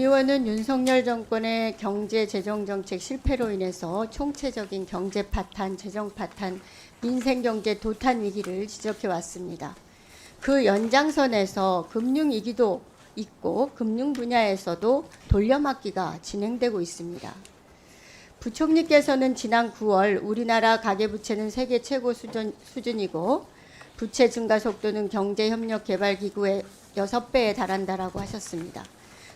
논의원은 윤석열 정권의 경제 재정 정책 실패로 인해서 총체적인 경제 파탄, 재정 파탄, 민생 경제 도탄 위기를 지적해 왔습니다. 그 연장선에서 금융 위기도 있고 금융 분야에서도 돌려막기가 진행되고 있습니다. 부총리께서는 지난 9월 우리나라 가계부채는 세계 최고 수준이고 부채 증가 속도는 경제협력개발기구의 6배에 달한다라고 하셨습니다.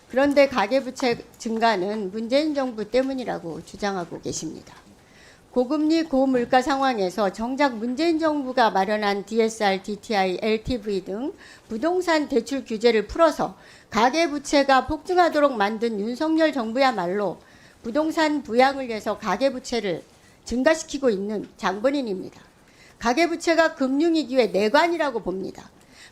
그런데 가계부채 증가는 문재인 정부 때문이라고 주장하고 계십니다. 고금리 고물가 상황에서 정작 문재인 정부가 마련한 DSR, DTI, LTV 등 부동산 대출 규제를 풀어서 가계부채가 폭증하도록 만든 윤석열 정부야말로 부동산 부양을 위해서 가계부채를 증가시키고 있는 장본인입니다. 가계부채가 금융위기의 내관이라고 봅니다.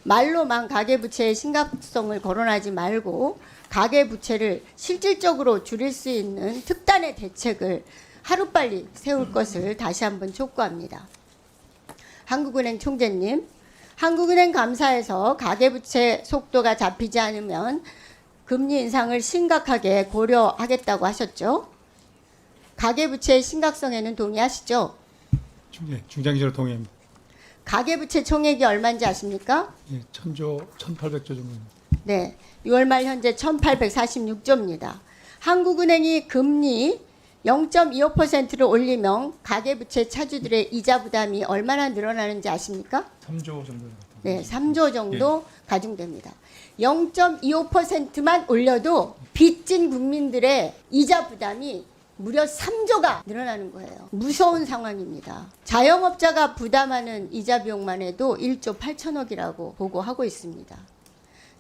말로만 가계부채의 심각성을 거론하지 말고 가계부채를 실질적으로 줄일 수 있는 특단의 대책을 하루빨리 세울 것을 다시 한번 촉구합니다. 한국은행 총재님, 한국은행 감사에서 가계부채 속도가 잡히지 않으면 금리 인상을 심각하게 고려하겠다고 하셨죠? 가계부채의 심각성에는 동의하시죠? 중장기적으로 동의합니다. 가계부채 총액이 얼마인지 아십니까? 예, 1000조, 1800조 정도입니다. 네, 6월 말 현재 1846조입니다. 한국은행이 금리 0.25%를 올리면 가계부채 차주들의 이자 부담이 얼마나 늘어나는지 아십니까? 3조 정도. 네, 3조 정도 가중됩니다. 0.25%만 올려도 빚진 국민들의 이자 부담이 무려 3조가 늘어나는 거예요. 무서운 상황입니다. 자영업자가 부담하는 이자 비용만 해도 1조 8천억이라고 보고하고 있습니다.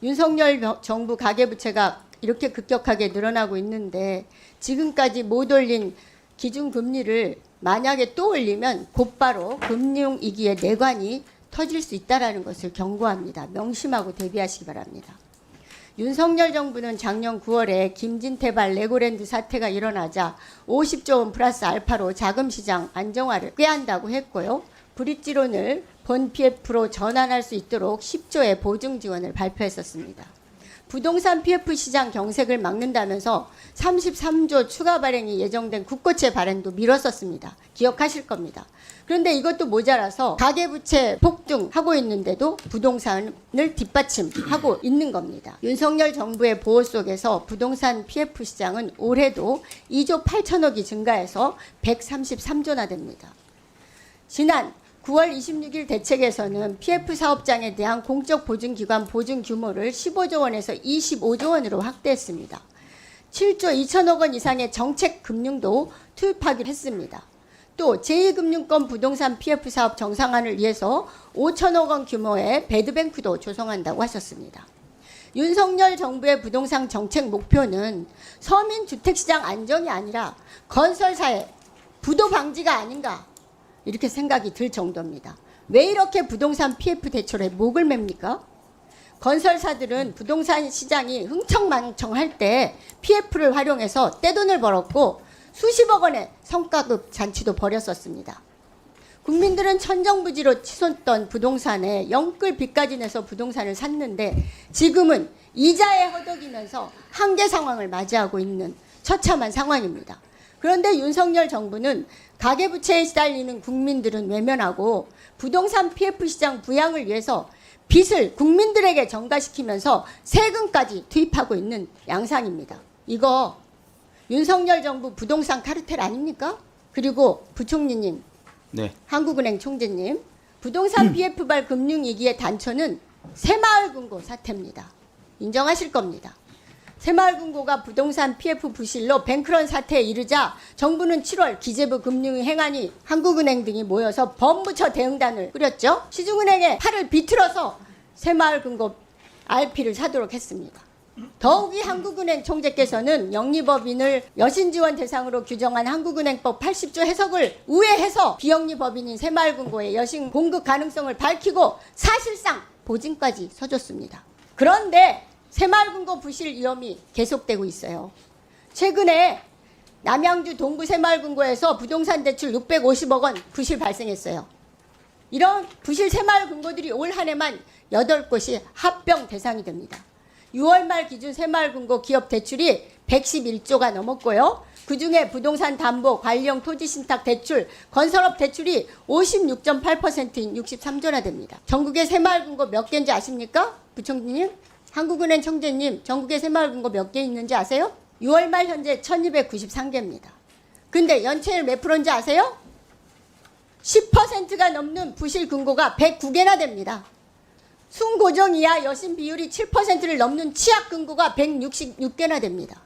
윤석열 정부 가계부채가 이렇게 급격하게 늘어나고 있는데 지금까지 못 올린 기준금리를 만약에 또 올리면 곧바로 금융위기의 내관이 터질 수 있다는 것을 경고합니다. 명심하고 대비하시기 바랍니다. 윤석열 정부는 작년 9월에 김진태발 레고랜드 사태가 일어나자 50조 원 플러스 알파로 자금시장 안정화를 꾀한다고 했고요. 브릿지론을 본 PF로 전환할 수 있도록 10조의 보증 지원을 발표했었습니다. 부동산 PF 시장 경색을 막는다면서 33조 추가 발행이 예정된 국고채 발행도 미뤘었습니다. 기억하실 겁니다. 그런데 이것도 모자라서 가계부채 폭등하고 있는데도 부동산을 뒷받침하고 있는 겁니다. 윤석열 정부의 보호 속에서 부동산 PF 시장은 올해도 2조 8천억이 증가해서 133조나 됩니다. 지난 9월 26일 대책에서는 PF 사업장에 대한 공적 보증기관 보증 규모를 15조 원에서 25조 원으로 확대했습니다. 7조 2천억 원 이상의 정책 금융도 투입하기로 했습니다. 또 제2금융권 부동산 PF 사업 정상화를 위해서 5천억 원 규모의 배드뱅크도 조성한다고 하셨습니다. 윤석열 정부의 부동산 정책 목표는 서민 주택시장 안정이 아니라 건설사의 부도 방지가 아닌가 이렇게 생각이 들 정도입니다. 왜 이렇게 부동산 PF 대출에 목을 맵니까? 건설사들은 부동산 시장이 흥청망청할 때 PF를 활용해서 떼돈을 벌었고 수십억 원의 성과급 잔치도 벌였었습니다. 국민들은 천정부지로 치솟던 부동산에 영끌 빚까지 내서 부동산을 샀는데 지금은 이자에 허덕이면서 한계 상황을 맞이하고 있는 처참한 상황입니다. 그런데 윤석열 정부는 가계부채에 시달리는 국민들은 외면하고 부동산 PF 시장 부양을 위해서 빚을 국민들에게 전가시키면서 세금까지 투입하고 있는 양상입니다. 이거 윤석열 정부 부동산 카르텔 아닙니까? 그리고 부총리님, 네. 한국은행 총재님, 부동산 PF발 금융위기의 단초는 새마을금고 사태입니다. 인정하실 겁니다. 새마을금고가 부동산 PF 부실로 뱅크런 사태에 이르자 정부는 7월 기재부 금융행안위 한국은행 등이 모여서 범부처 대응단을 꾸렸죠. 시중은행에 팔을 비틀어서 새마을금고 RP를 사도록 했습니다. 더욱이 한국은행 총재께서는 영리법인을 여신지원 대상으로 규정한 한국은행법 80조 해석을 우회해서 비영리법인인 새마을금고의 여신 공급 가능성을 밝히고 사실상 보증까지 서줬습니다. 그런데 새마을금고 부실 위험이 계속되고 있어요. 최근에 남양주 동구 새마을금고에서 부동산 대출 650억 원 부실 발생했어요. 이런 부실 새마을금고들이 올 한 해만 8곳이 합병 대상이 됩니다. 6월 말 기준 새마을금고 기업 대출이 111조가 넘었고요. 그중에 부동산 담보, 관리형 토지 신탁 대출, 건설업 대출이 56.8%인 63조나 됩니다. 전국에 새마을금고 몇 개인지 아십니까? 부총리님? 한국은행 총재님, 전국에 새마을금고 몇 개 있는지 아세요? 6월 말 현재 1293개입니다. 근데 연체율 몇 프로인지 아세요? 10%가 넘는 부실 금고가 109개나 됩니다. 순고정 이하 여신 비율이 7%를 넘는 취약 금고가 166개나 됩니다.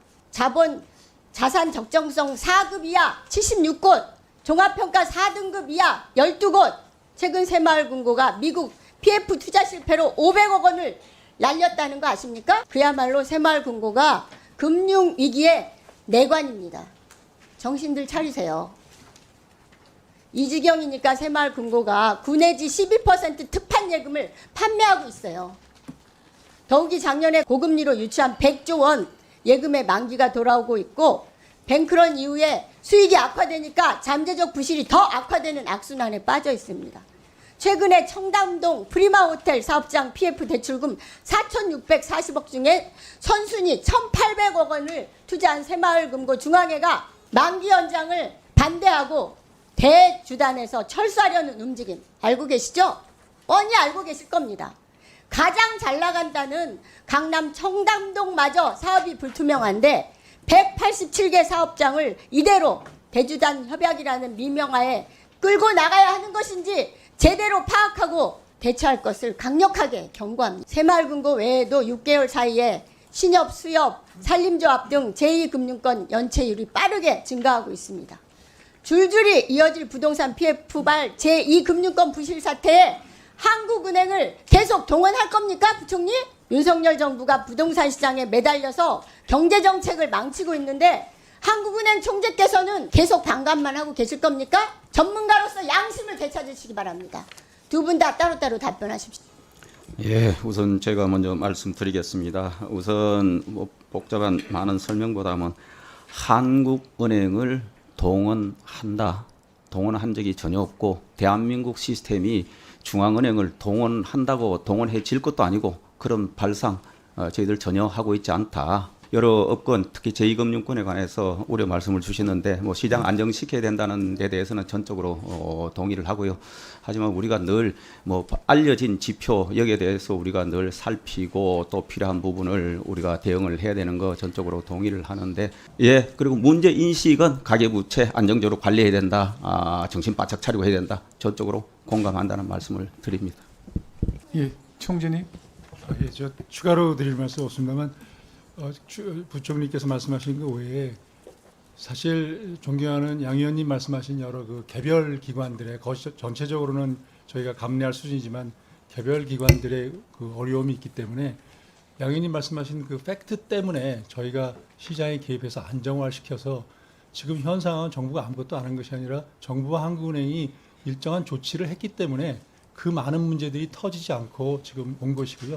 자산 적정성 4급 이하 76곳, 종합평가 4등급 이하 12곳, 최근 새마을금고가 미국 PF 투자 실패로 500억 원을 날렸다는 거 아십니까? 그야말로 새마을금고가 금융위기의 내관입니다. 정신들 차리세요. 이 지경이니까 새마을금고가 9 내지 12% 특판 예금을 판매하고 있어요. 더욱이 작년에 고금리로 유치한 100조 원 예금의 만기가 돌아오고 있고, 뱅크런 이후에 수익이 악화되니까 잠재적 부실이 더 악화되는 악순환에 빠져 있습니다. 최근에 청담동 프리마호텔 사업장 PF 대출금 4,640억 중에 선순위 1,800억 원을 투자한 새마을금고 중앙회가 만기 연장을 반대하고 대주단에서 철수하려는 움직임 알고 계시죠? 뻔히 알고 계실 겁니다. 가장 잘 나간다는 강남 청담동마저 사업이 불투명한데 187개 사업장을 이대로 대주단 협약이라는 미명하에 끌고 나가야 하는 것인지 제대로 파악하고 대처할 것을 강력하게 경고합니다. 새마을금고 외에도 6개월 사이에 신협, 수협, 산림조합 등 제2금융권 연체율이 빠르게 증가하고 있습니다. 줄줄이 이어질 부동산 PF발 제2금융권 부실 사태에 한국은행을 계속 동원할 겁니까, 부총리? 윤석열 정부가 부동산 시장에 매달려서 경제정책을 망치고 있는데 한국은행 총재께서는 계속 반감만 하고 계실 겁니까? 전문가로서 양심을 되찾으시기 바랍니다. 두 분 다 따로따로 답변하십시오. 예, 우선 제가 먼저 말씀드리겠습니다. 우선 뭐 복잡한 많은 설명보다는 한국은행을 동원한 적이 전혀 없고, 대한민국 시스템이 중앙은행을 동원한다고 동원해질 것도 아니고 그런 발상 저희들 전혀 하고 있지 않다. 여러 업권, 특히 제2금융권에 관해서 우려 말씀을 주시는데 뭐 시장 안정시켜야 된다는 데 대해서는 전적으로 동의를 하고요. 하지만 우리가 늘 뭐 알려진 지표 여기에 대해서 우리가 늘 살피고 또 필요한 부분을 우리가 대응을 해야 되는 거 전적으로 동의를 하는데, 예, 그리고 문제 인식은 가계부채 안정적으로 관리해야 된다. 정신 바짝 차리고 해야 된다. 전적으로 공감한다는 말씀을 드립니다. 예, 총재님. 예, 저 추가로 드릴 말씀 없습니다만 부총리께서 말씀하신 것 외에 사실 존경하는 양 의원님 말씀하신 여러 그 개별 기관들의 전체적으로는 저희가 감내할 수준이지만 개별 기관들의 그 어려움이 있기 때문에 양 의원님 말씀하신 그 팩트 때문에 저희가 시장에 개입해서 안정화를 시켜서 지금 현 상황은 정부가 아무것도 안 한 것이 아니라 정부와 한국은행이 일정한 조치를 했기 때문에 그 많은 문제들이 터지지 않고 지금 온 것이고요.